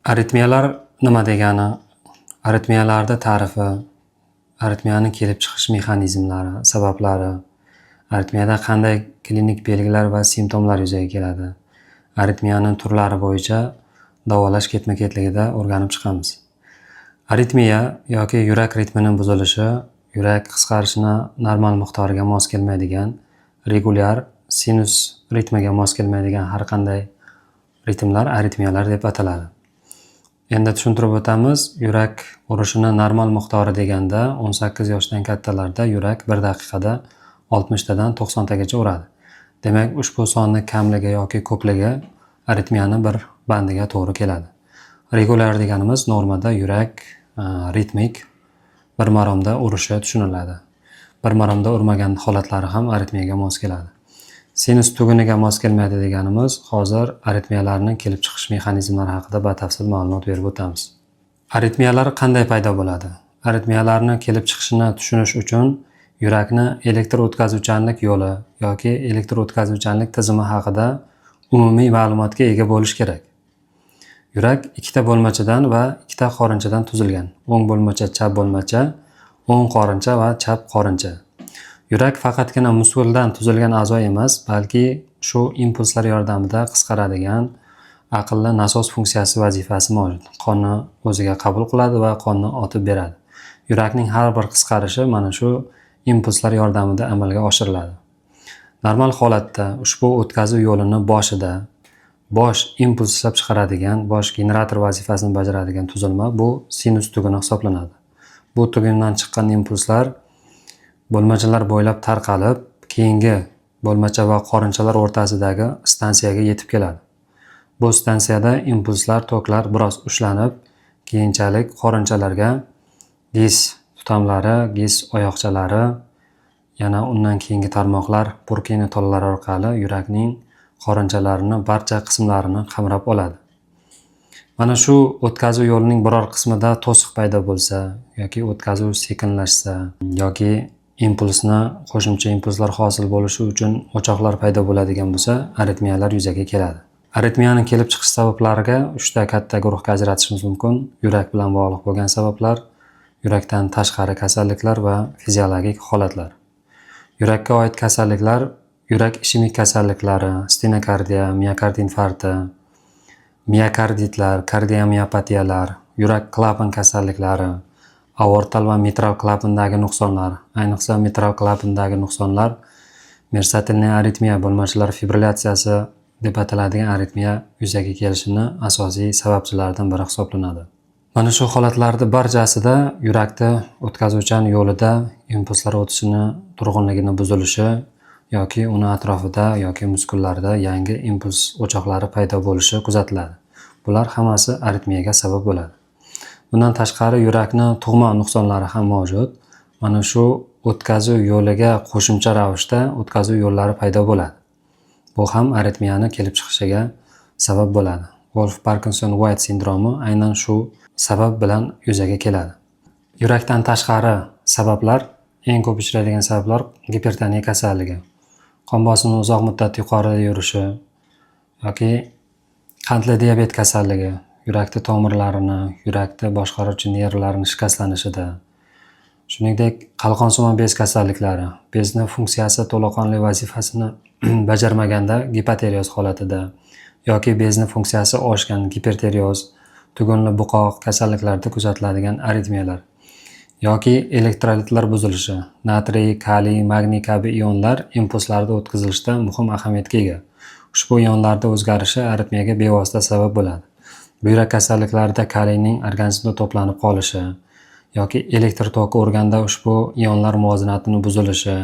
Aritmiyalar nima degani? Aritmiyalarda ta'rifi, aritmiyani kelib chiqish mexanizmlari, sabablari, aritmiyada qanday klinik belgilar va simptomlar yuzaga keladi, aritmiyani turlari bo'yicha davolash ketma-ketligida o'rganib chiqamiz. Aritmiya yoki yurak ritmining buzilishi, yurak qisqarishini normal miqdoriga mos kelmaydigan, regulyar sinus ritmiga mos kelmaydigan har qanday ritmlar aritmiyalar deb ataladi. Endi tushuntirib o'tamiz, yurak urishini normal miqdori deganda 18 yoshdan kattalarda yurak 1 daqiqada 60 tadan 90 tagacha uradi. Demak, ushbu sonning kamligi yoki ko'pligi aritmiyani bir bandiga to'g'ri keladi. Regular deganimiz normada yurak ritmik bir maromda urishi tushuniladi. Bir maromda urmagan holatlari ham aritmiyaga mos keladi. Sinus tuguniga mos kelmaydi deganimiz, hozir aritmiyalarning kelib chiqish mexanizmlari haqida batafsil ma'lumot berib o'tamiz. Aritmiyalar qanday paydo bo'ladi? Aritmiyalarning kelib chiqishini tushunish uchun yurakni elektr o'tkazuvchanlik yo'li yoki elektr o'tkazuvchanlik tizimi haqida umumiy ma'lumotga ega bo'lish kerak. Yurak ikkita bo'lmachadan va ikkita qorinchadan tuzilgan. O'ng bo'lmacha, chap bo'lmacha, o'ng qorincha va chap qorincha. Yurak faqatgina muskuldan tuzilgan a'zo emas, balki shu impulslar yordamida qisqaradigan aqlli nasos funksiyasi vazifasi mavjud. Qonni o'ziga qabul qiladi va qonni otib beradi. Yurakning har bir qisqarishi mana shu impulslar yordamida amalga oshiriladi. Normal holatda ushbu o'tkazuv yo'lini boshida bosh impuls ishlab chiqaradigan, bosh generator vazifasini bajaradigan tuzilma bu sinus tuguni hisoblanadi. Bu tugundan chiqqan impulslar bo'lmachalar bo'ylab tarqalib, keyingi bo'lmacha va qorinchalar o'rtasidagi stansiyaga yetib keladi. Bu stansiyada impulslar, toklar biroz ushlanib, keyinchalik qorinchalarga gis tutamlari, gis oyoqchalari, yana undan keyingi tarmoqlar Purkini tolalari orqali yurakning qorinchalarini barcha qismlarini qamrab oladi. Mana shu o'tkazuv yo'lining biror qismida to'siq paydo bo'lsa yoki o'tkazuv sekinlashsa yoki impulsni qo'shimcha impulslar hosil bo'lishi uchun o'choqlar paydo bo'ladigan bo'lsa, aritmiyalar yuzaga keladi. Aritmiyaning kelib chiqish sabablariga 3 ta katta guruhga ajratishimiz mumkin. Yurak bilan bog'liq bo'lgan sabablar, yurakdan tashqari kasalliklar va fiziologik holatlar. Yurakka oid kasalliklar, yurak ishemik kasalliklari, stenokardiya, miokard infarkti, miokarditlar, kardiomiopatiyalar, yurak klapan kasalliklari, aortal va mitral klapandagi nuqsonlar, ayniqsa mitral klapandagi nuqsonlar mersatilniy aritmiya bo'lmachalar fibrillatsiyasi deb ataladigan aritmiya yuzaga kelishini asosiy sababchilaridan biri hisoblanadi. Mana shu holatlarda barchasida yurakda o'tkazuvchan yo'lida impulslar o'tishini turg'unligini buzilishi yoki uni atrofida yoki muskullarda yangi impuls o'choqlari paydo bo'lishi kuzatiladi. Bular hammasi aritmiyaga sabab bo'ladi. Bundan tashqari yurakni tug'ma nuqsonlari ham mavjud. Mana shu o'tkazuv yo'liga qo'shimcha ravishda o'tkazuv yo'llari paydo bo'ladi. Bu ham aritmiyani kelib chiqishiga sabab bo'ladi. Wolff-Parkinson-White sindromi aynan shu sabab bilan yuzaga keladi. Yurakdan tashqari sabablar, eng ko'p uchraydigan sabablar gipertoniya kasalligi, qon bosimi uzoq muddat yuqorida yurishi yoki qandli diabet kasalligi, yurakni tomirlarini, yurakni boshqaruvchi nervlarini shikastlanishida, shuningdek qalqonsimon bez kasalliklari, bezning funksiyasi to'laqonli vazifasini bajarmaganda gipoterioz holatida yoki bezning funksiyasi oshgan giperterioz, tugunli buqoq kasalliklarida kuzatiladigan aritmiyalar yoki elektrolitlar buzilishi, natriy, kaliy, magniy kabi ionlar impulslarda o'tkazilishda muhim ahamiyatga ega. Ushbu ionlarda o'zgarishi aritmiyaga bevosita sabab bo'ladi. Buyrak kasalliklarida kaliyning organizmda to'planib qolishi yoki elektr toki urganda ushbu ionlar muvozanatini buzilishi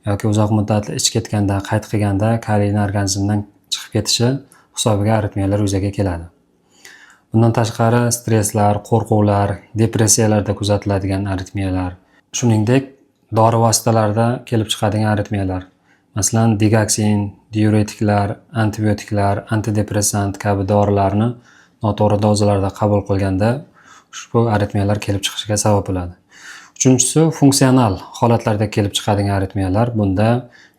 yoki uzoq muddatli ichib ketganda, qayt qilganda kaliyning organizmdan chiqib ketishi hisobiga aritmiyalar yuzaga keladi. Bundan tashqari stresslar, qo'rquvlar, depressiyalarda kuzatiladigan aritmiyalar, shuningdek dori vositalarida kelib chiqadigan aritmiyalar, masalan digoksin, diuretiklar, antibiotiklar, antidepressant kabi dorilarni noto'g'ri dozalarda qabul qilganda ushbu aritmiyalar kelib chiqishiga sabab bo'ladi. Uchinchisi, funksional holatlarda kelib chiqadigan aritmiyalar. Bunda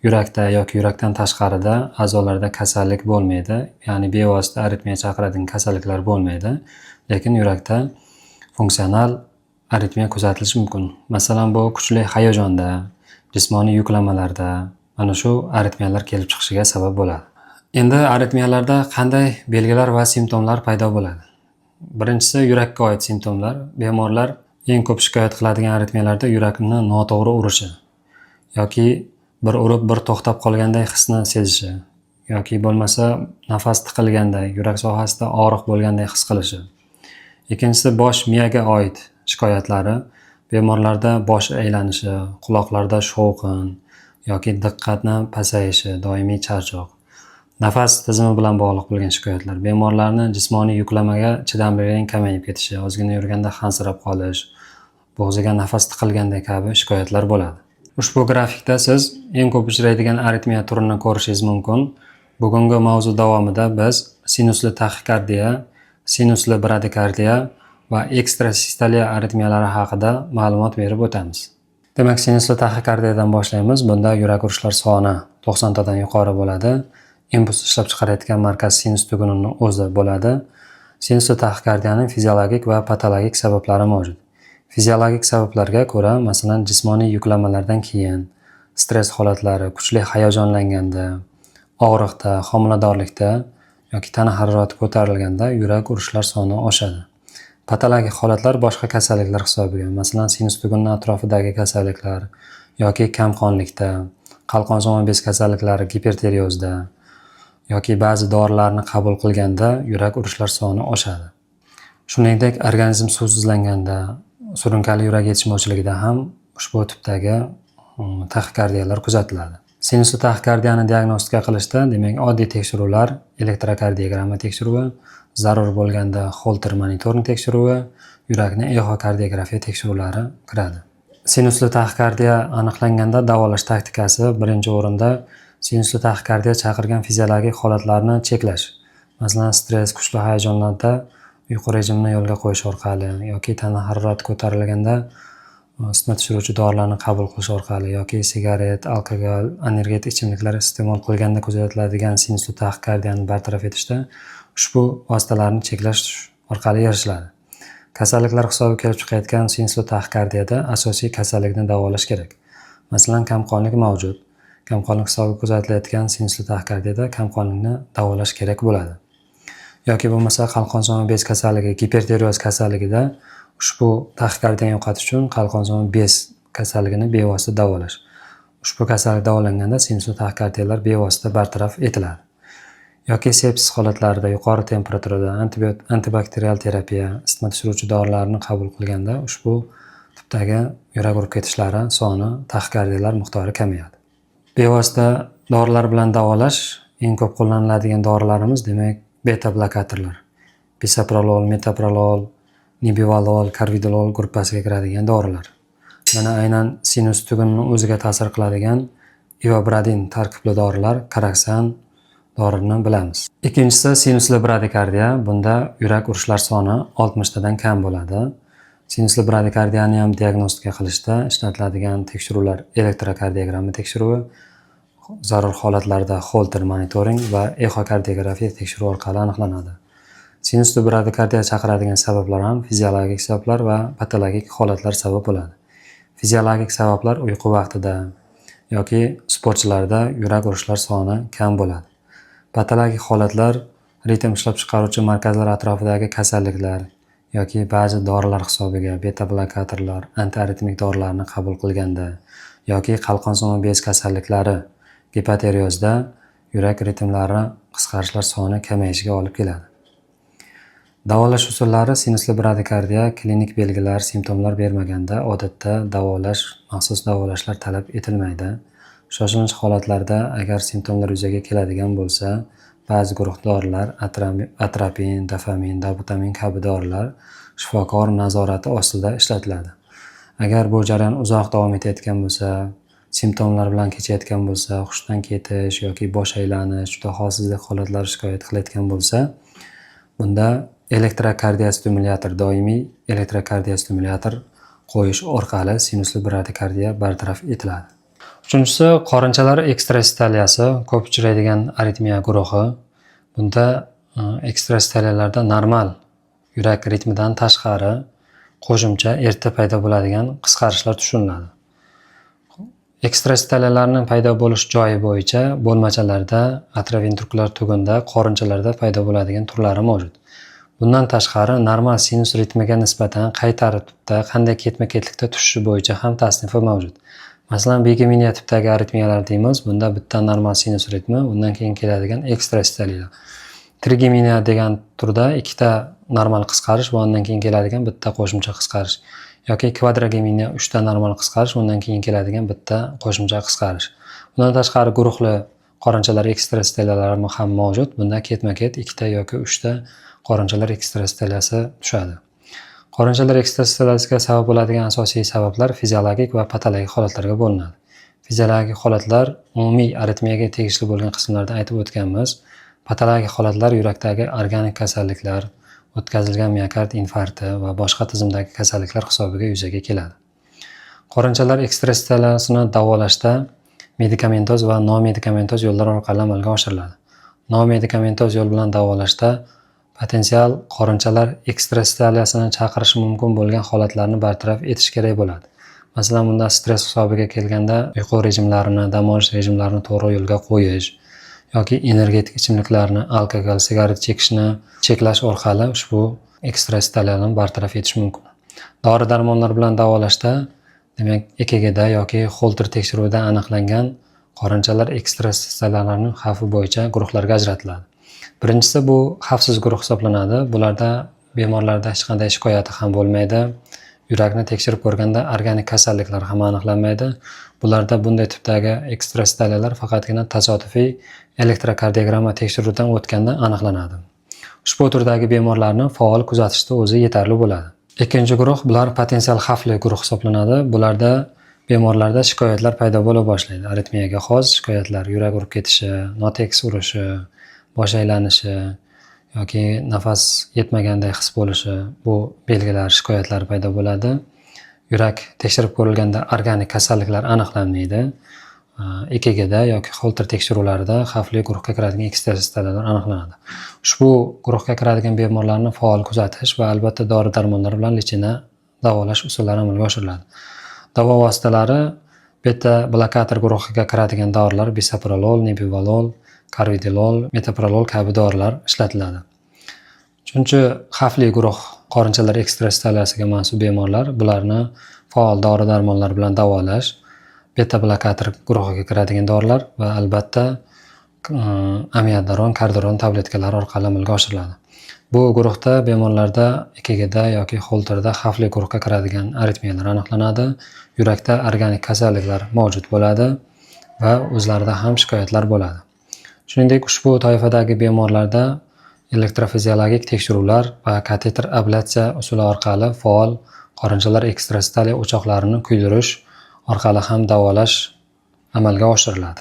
yurakda yoki yurakdan tashqarida a'zolarda kasallik bo'lmaydi, ya'ni bevosita aritmiya chaqiradigan kasalliklar bo'lmaydi, lekin yurakda funksional aritmiya kuzatilishi mumkin. Masalan, bu kuchli hayajonda, jismoniy yuklamalarda mana shu aritmiyalar kelib chiqishiga sabab bo'ladi. Endi aritmiyalarda qanday belgilar va simptomlar paydo bo'ladi? Birinchisi yurakka oid simptomlar. Bemorlar eng ko'p shikoyat qiladigan aritmiyalarda yurakni noto'g'ri urishi yoki bir urib bir to'xtab qolganday hisni sezishi yoki bo'lmasa nafas tiqilganday, yurak sohasida og'riq bo'lganday his qilishi. Ikkinchisi bosh miyaga oid shikoyatlari. Bemorlarda bosh aylanishi, quloqlarda shovqin yoki diqqatni pasayishi, doimiy charchoq. Nafas tizimi bilan bog'liq bo'lgan shikoyatlar. Bemorlarning jismoniy yuklamaga chidamliligining kamayib ketishi, ozgina yurganda hansirab qolish, bo'g'ziga nafas tiqilganday kabi shikoyatlar bo'ladi. Ushbu grafikda siz eng ko'p uchraydigan aritmiya turini ko'rishingiz mumkin. Bugungi mavzu davomida biz sinusli taxikardiya, sinusli bradikardiya va ekstrasistoliya aritmiyalari haqida ma'lumot berib o'tamiz. Demak, sinusli taxikardiyadan boshlaymiz. Bunda yurak urishlar soni 90 tadan yuqori bo'ladi. Impuls ishlab chiqarayotgan markaz sinus tugunining o'zi bo'ladi. Sinusli taxikardiyaning fiziologik va patologik sabablari mavjud. Fiziologik sabablarga ko'ra, masalan, jismoniy yuklamalardan keyin, stress holatlari, kuchli hayajonlanganda, og'riqda, homiladorlikda yoki tana harorati ko'tarilganda yurak urishlar soni oshadi. Patologik holatlar boshqa kasalliklar hisobiga, masalan, sinus tuguni atrofidagi kasalliklar yoki kamqonlikda, qalqonsimon bez kasalliklari, gipertireozda yoki ba'zi dorilarni qabul qilganda yurak urishlar soni oshadi. Shuningdek, organizm suvsizlanganda, surunkali yurak yetishmovchiligida ham ushbu tipdagi taxikardiyalar kuzatiladi. Sinusli taxikardiyani diagnostika qilishda, demak, oddiy tekshiruvlar elektrokardiogramma tekshiruvi, zarur bo'lganda Holter monitoring tekshiruvi, yurakni exokardiografiya tekshiruvlari kiradi. Sinusli taxikardiya aniqlanganda davolash taktikasi birinchi o'rinda sinusli taxikardiya chaqirgan fiziologik holatlarni cheklash. Masalan, stress, kuchli hayajonlarda uyqu rejimini yo'lga qo'yish orqali yoki tana harorati ko'tarilganda isitma tushiruvchi dorilarni qabul qilish orqali yoki sigaret, alkogol, energetik ichimliklar iste'mol qilganda kuzatiladigan sinusli taxikardiyani bartaraf etishda ushbu vositalarni cheklash orqali erishiladi. Kasalliklar hisobiga kelib chiqayotgan sinusli taxikardiyada asosiy kasallikni davolash kerak. Masalan, kamqonlik mavjud. Kamqonlik hisobiga kuzatilayotgan sinusli taxikardiyada kamqonlikni davolash kerak bo'ladi. Yoki bo'lmasa qalqonsimon bez kasalligi, gipertireoz kasalligida ushbu taxikardiyani yo'qotish uchun qalqonsimon bez kasalligini bevosita davolash. Ushbu kasallik davolanganda sinusli taxikardiyalar bevosita bartaraf etiladi. Yoki sepsis holatlarida yuqori temperaturada antibakterial terapiya, isitma tushiruvchi dorilarni qabul qilganda ushbu tipdagi yurak urib ketishlari soni, taxikardiyalar miqdori kamayadi. Bevosita dorilar bilan davolash eng ko'p qo'llaniladigan dorilarimiz, demak, beta blokatorlar. Bisoprolol, metoprolol, nebivolol, karvedilol gruppasiga kiradigan dorilar. Mana aynan sinus tugunining o'ziga ta'sir qiladigan ivabradin tarkibli dorilar, Karoksan dorini bilamiz. Ikkinchisi sinusli bradikardiya. Bunda yurak urishlar soni 60 tadan kam bo'ladi. Sinusli bradikardiyani ham diagnostika qilishda ishlatiladigan tekshiruvlar elektrokardiogramma tekshiruvi, zarur holatlarda Holter monitoring va exokardiografiya tekshiruvi orqali aniqlanadi. Sinusli bradikardiya chaqiradigan sabablar ham fiziologik sabablar va patologik holatlar sabab bo'ladi. Fiziologik sabablar uyqu vaqtida yoki sportchilarda yurak urishlar soni kam bo'ladi. Patologik holatlar ritm ishlab chiqaruvchi markazlar atrofidagi kasalliklar yoki ba'zi dorilar hisobiga beta blokatorlar, antiaritmik dorilarni qabul qilganda yoki qalqonsimon bez kasalliklari, gipertireozda yurak ritmlari qisqarishlar soni kamayishiga olib keladi. Davolash usullari sinusli bradikardiya klinik belgilar, simptomlar bermaganda odatda maxsus davolashlar talab etilmaydi. Shoshilinch holatlarda agar simptomlar yuzaga keladigan bo'lsa, ba'zi guruh dorilar, atropin, dofamin, dabutamin kabi dorilar shifokor nazorati ostida ishlatiladi. Agar bu jarayon uzoq davom etayotgan bo'lsa, simptomlar bilan kechayotgan bo'lsa, hushdan ketish yoki bosh aylanish, juda holsizlik holatlari shikoyat qilayotgan bo'lsa, bunda elektrokardiostimulyator, doimiy elektrokardiostimulyator qo'yish orqali sinusli bradikardiya bartaraf etiladi. Uchinchisi, qorinchalar ekstrastaliyasi ko'p uchraydigan aritmiya guruhi. Bunda ekstrastaliyalarda normal yurak ritmidan tashqari qo'shimcha erta paydo bo'ladigan qisqarishlar tushuniladi. Ekstrastaliyalarning paydo bo'lish joyi bo'yicha bo'lmachalarda, atrioventrikulyar tugunda, qorinchalarda paydo bo'ladigan turlari mavjud. Bundan tashqari, normal sinus ritmiga nisbatan qay tartibda, qanday ketma-ketlikda tushishi bo'yicha ham tasnifi mavjud. Masalan, bigeminiya tipdagi aritmiyalar deymiz. Bunda bitta normal sinus ritmi, undan keyin keladigan ekstrastaliya. Trigeminiya degan turda ikkita normal qisqarish va undan keyin keladigan bitta qo'shimcha qisqarish. Yoki kvadrogeminiya 3 ta normal qisqarish, undan keyin keladigan bitta qo'shimcha qisqarish. Bundan tashqari guruhli qorinchalar ekstrastaliyalari ham mavjud. Bunda ketma-ket 2 ta yoki 3 ta qorinchalar ekstrastaliyasi tushadi. Qorinchalar ekstrastaliyasiga sabab bo'ladigan asosiy sabablar fiziologik va patologik holatlarga bo'linadi. Fiziologik holatlar umumiy aritmiyaga tegishli bo'lgan qismlarda aytib o'tganmiz. Patologik holatlar yurakdagi organik kasalliklar, o'tkazilgan miokard infarkti va boshqa tizimdagi kasalliklar hisobiga yuzaga keladi. Qorinchalar ekstrastaliyasini davolashda medikamentoz va non-medikamentoz yo'llar orqali amalga oshiriladi. Non-medikamentoz yo'l bilan davolashda potensial qorinchalar ekstrastaliyasini chaqirishi mumkin bo'lgan holatlarni bartaraf etish kerak bo'ladi. Masalan, bunda stress hisobiga kelganda uyqu rejimlarini, dam olish rejimlarini to'g'ri yo'lga qo'yish yoki energetik ichimliklarni, alkogol, sigaret chekishni cheklash orqali ushbu ekstrastaliyalarni bartaraf etish mumkin. Dori-darmonlar bilan davolashda, demak, EKGda yoki Holter tekshiruvida aniqlangan qorinchalar ekstrastaliyalarning xavfi bo'yicha guruhlarga ajratiladi. Birinchisi bu xavfsiz guruh hisoblanadi. Bularda bemorlarda hech qanday shikoyati ham bo'lmaydi. Yurakni tekshirib ko'rganda organik kasalliklar ham aniqlanmaydi. Bularda bunday tipdagi ekstrastaliyalar faqatgina tasodifiy elektrokardiogramma tekshiruvidan o'tganda aniqlanadi. Ushbu turdagi bemorlarni faol kuzatishda o'zi yetarli bo'ladi. Ikkinchi guruh, bular potensial xavfli guruh hisoblanadi. Bularda bemorlarda shikoyatlar paydo bo'la boshlaydi. Aritmiyaga xos shikoyatlar, yurak urib ketishi, notekis urishi, bosh aylanishi yoki nafas yetmaganday his bo'lishi, bu belgilar, shikoyatlar paydo bo'ladi. Yurak tekshirib ko'rilganda organik kasalliklar aniqlanmaydi. EKGda yoki Holter tekshiruvlarida xavfli guruhga kiradigan ekstrastaliyalar aniqlanadi. Ushbu guruhga kiradigan bemorlarni faol kuzatish va albatta dori-darmonlar bilan lechina davolash usullari amalga oshiriladi. Davo vositalari beta blokator guruhiga kiradigan dorilar bisoprolol, nebivolol, karvedilol, metoprolol kabi dorilar ishlatiladi. Uchinchi xavfli guruh qorinchalar ekstrastaliyasiga mansub bemorlar, bularni faol dori-darmonlar bilan davolash, beta blokator guruhiga kiradigan dorilar va albatta amiodaron, kardaron tabletkalar orqali amalga oshiriladi. Bu guruhda bemorlarda EKGda yoki Holterda xavfli guruhga kiradigan aritmiyalar aniqlanadi, yurakda organik kasalliklar mavjud bo'ladi va o'zlarida ham shikoyatlar bo'ladi. Shuningdek, ushbu toifadagi bemorlarda elektrofiziologik tekshiruvlar va kateter ablatsiya usuli orqali faol qorinchalar ekstrastaliya o'choqlarini kuydirish orqali ham davolash amalga oshiriladi.